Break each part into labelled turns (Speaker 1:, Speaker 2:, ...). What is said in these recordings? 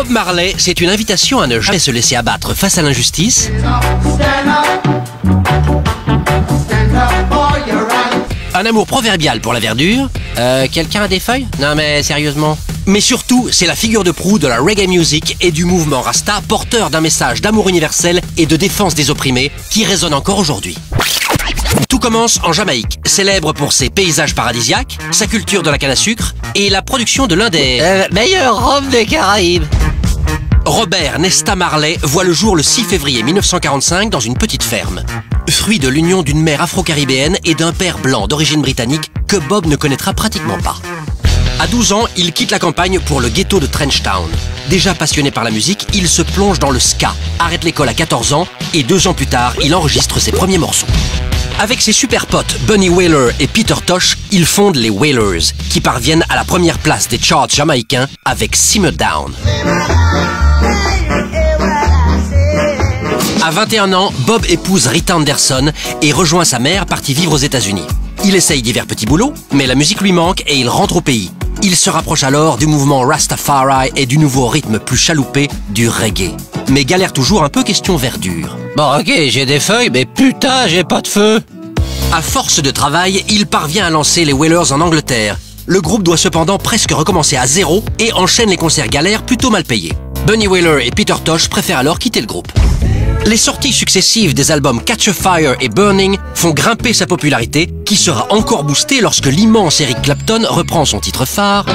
Speaker 1: Bob Marley, c'est une invitation à ne jamais se laisser abattre face à l'injustice, un amour proverbial pour la verdure. Quelqu'un a des feuilles? Non mais sérieusement. Mais surtout, c'est la figure de proue de la reggae music et du mouvement Rasta, porteur d'un message d'amour universel et de défense des opprimés qui résonne encore aujourd'hui. Tout commence en Jamaïque, célèbre pour ses paysages paradisiaques, sa culture de la canne à sucre et la production de l'un des meilleurs rhums des Caraïbes. Robert Nesta Marley voit le jour le 6 février 1945 dans une petite ferme. Fruit de l'union d'une mère afro-caribéenne et d'un père blanc d'origine britannique que Bob ne connaîtra pratiquement pas. À 12 ans, il quitte la campagne pour le ghetto de Trenchtown. Déjà passionné par la musique, il se plonge dans le ska, arrête l'école à 14 ans et 2 ans plus tard, il enregistre ses premiers morceaux. Avec ses super potes Bunny Wailer et Peter Tosh, ils fondent les Wailers, qui parviennent à la première place des charts jamaïcains avec Simmer Down. À 21 ans, Bob épouse Rita Anderson et rejoint sa mère partie vivre aux États-Unis. Il essaye divers petits boulots, mais la musique lui manque et il rentre au pays. Il se rapproche alors du mouvement Rastafari et du nouveau rythme plus chaloupé du reggae. Mais galère toujours un peu question verdure. Bon ok, j'ai des feuilles, mais putain, j'ai pas de feu. À force de travail, il parvient à lancer les Wailers en Angleterre. Le groupe doit cependant presque recommencer à zéro et enchaîne les concerts galères plutôt mal payés. Bunny Wailer et Peter Tosh préfèrent alors quitter le groupe. Les sorties successives des albums Catch a Fire et Burning font grimper sa popularité, qui sera encore boostée lorsque l'immense Eric Clapton reprend son titre phare.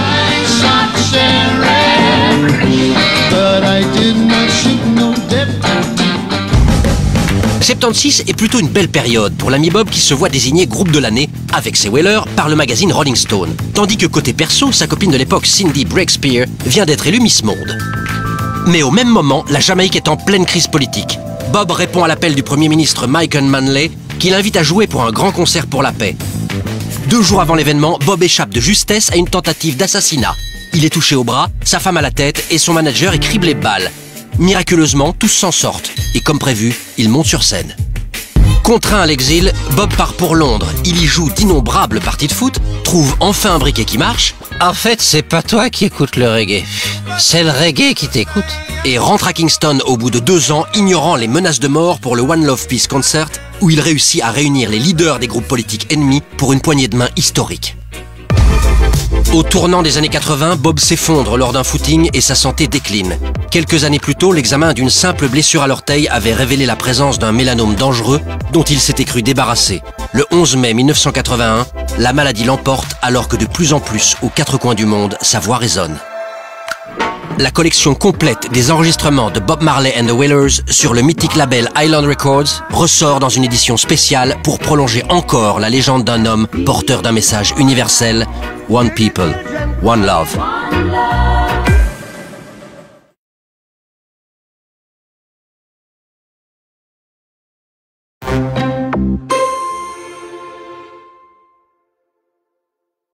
Speaker 1: 76 est plutôt une belle période pour l'ami Bob qui se voit désigner groupe de l'année avec ses Wailers par le magazine Rolling Stone. Tandis que côté perso, sa copine de l'époque Cindy Breakspear vient d'être élue Miss Monde. Mais au même moment, la Jamaïque est en pleine crise politique. Bob répond à l'appel du Premier ministre Michael Manley qui l'invite à jouer pour un grand concert pour la paix. 2 jours avant l'événement, Bob échappe de justesse à une tentative d'assassinat. Il est touché au bras, sa femme à la tête et son manager est criblé de balles. Miraculeusement, tous s'en sortent et comme prévu, il monte sur scène. Contraint à l'exil, Bob part pour Londres. Il y joue d'innombrables parties de foot, trouve enfin un briquet qui marche. En fait, c'est pas toi qui écoutes le reggae, c'est le reggae qui t'écoute. Et rentre à Kingston au bout de 2 ans, ignorant les menaces de mort pour le One Love Peace Concert, où il réussit à réunir les leaders des groupes politiques ennemis pour une poignée de main historique. Au tournant des années 80, Bob s'effondre lors d'un footing et sa santé décline. Quelques années plus tôt, l'examen d'une simple blessure à l'orteil avait révélé la présence d'un mélanome dangereux dont il s'était cru débarrassé. Le 11 mai 1981, la maladie l'emporte alors que de plus en plus, aux 4 coins du monde, sa voix résonne. La collection complète des enregistrements de Bob Marley and the Wailers sur le mythique label Island Records ressort dans une édition spéciale pour prolonger encore la légende d'un homme porteur d'un message universel: One People, One Love.